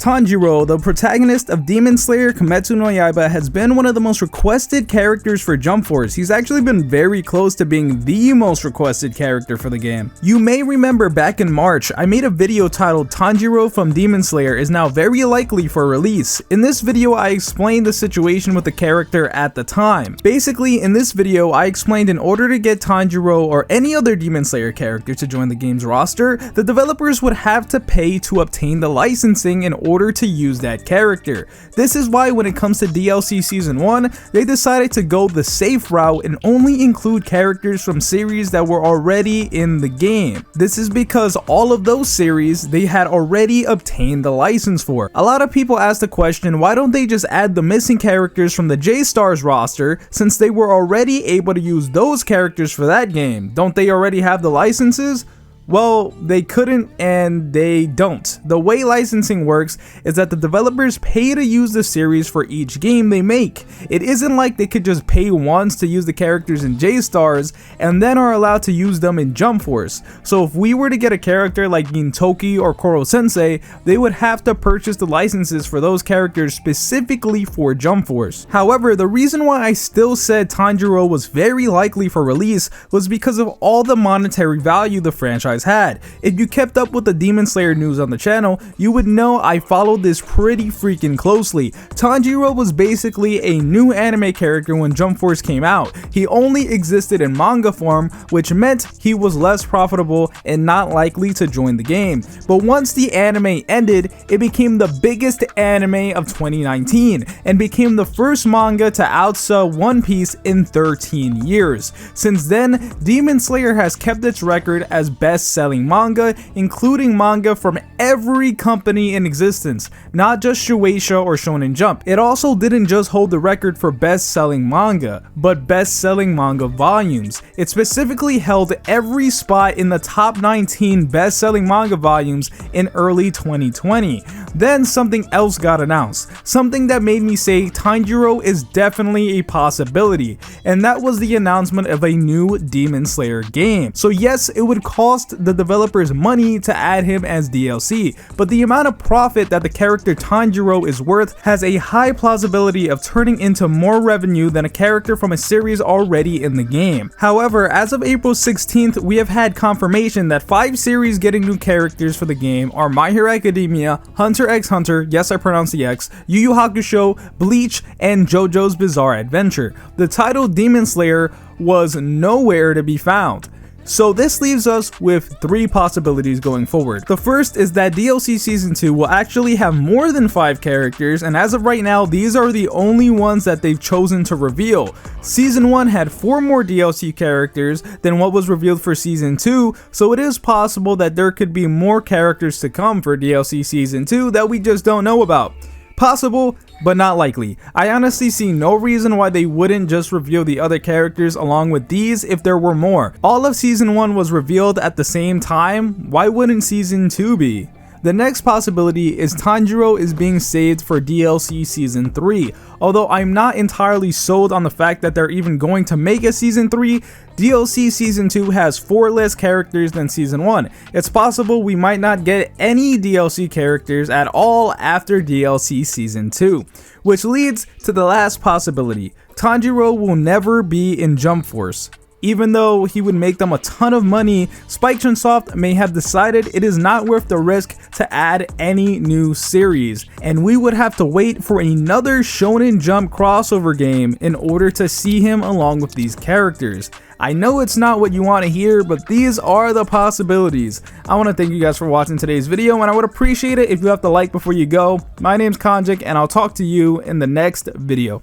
Tanjiro, the protagonist of Demon Slayer Kimetsu no Yaiba, has been one of the most requested characters for Jump Force. He's actually been very close to being the most requested character for the game. You may remember back in March, I made a video titled Tanjiro from Demon Slayer is now very likely for release. In this video, I explained the situation with the character at the time. Basically, in this video, I explained in order to get Tanjiro or any other Demon Slayer character to join the game's roster, the developers would have to pay to obtain the licensing in order to use that character. This is why when it comes to DLC Season 1, they decided to go the safe route and only include characters from series that were already in the game. This is because all of those series they had already obtained the license for. A lot of people ask the question, why don't they just add the missing characters from the J-Stars roster since they were already able to use those characters for that game? Don't they already have the licenses? Well, they couldn't and they don't. The way licensing works is that the developers pay to use the series for each game they make. It isn't like they could just pay once to use the characters in J-Stars and then are allowed to use them in Jump Force. So if we were to get a character like Gintoki or Koro Sensei, they would have to purchase the licenses for those characters specifically for Jump Force. However, the reason why I still said Tanjiro was very likely for release was because of all the monetary value the franchise had. If you kept up with the Demon Slayer news on the channel, you would know I followed this pretty freaking closely. Tanjiro was basically a new anime character when Jump Force came out. He only existed in manga form, which meant he was less profitable and not likely to join the game. But once the anime ended, it became the biggest anime of 2019 and became the first manga to outsell One Piece in 13 years. Since then, Demon Slayer has kept its record as best-selling manga, including manga from every company in existence, not just Shueisha or Shonen Jump. It also didn't just hold the record for best-selling manga, but best-selling manga volumes. It specifically held every spot in the top 19 best-selling manga volumes in early 2020. Then something else got announced, something that made me say Tanjiro is definitely a possibility, and that was the announcement of a new Demon Slayer game. So yes, it would cost the developers money to add him as DLC, but the amount of profit that the character Tanjiro is worth has a high plausibility of turning into more revenue than a character from a series already in the game. However, as of April 16th, we have had confirmation that 5 series getting new characters for the game are My Hero Academia, Hunter x Hunter, yes I pronounced the X, Yu Yu Hakusho, Bleach, and JoJo's Bizarre Adventure. The title Demon Slayer was nowhere to be found. So this leaves us with 3 possibilities going forward. The first is that DLC Season 2 will actually have more than 5 characters, and as of right now, these are the only ones that they've chosen to reveal. Season 1 had 4 more DLC characters than what was revealed for Season 2, so it is possible that there could be more characters to come for DLC Season 2 that we just don't know about. Possible, but not likely. I honestly see no reason why they wouldn't just reveal the other characters along with these if there were more. All of Season 1 was revealed at the same time, why wouldn't Season 2 be? The next possibility is Tanjiro is being saved for DLC Season 3. Although I'm not entirely sold on the fact that they're even going to make a Season 3, DLC Season 2 has 4 less characters than Season 1. It's possible we might not get any DLC characters at all after DLC Season 2. Which leads to the last possibility. Tanjiro will never be in Jump Force. Even though he would make them a ton of money, Spike Chunsoft may have decided it is not worth the risk to add any new series, and we would have to wait for another Shonen Jump crossover game in order to see him along with these characters. I know it's not what you want to hear, but these are the possibilities. I want to thank you guys for watching today's video, and I would appreciate it if you left a like before you go. My name's Konjik, and I'll talk to you in the next video.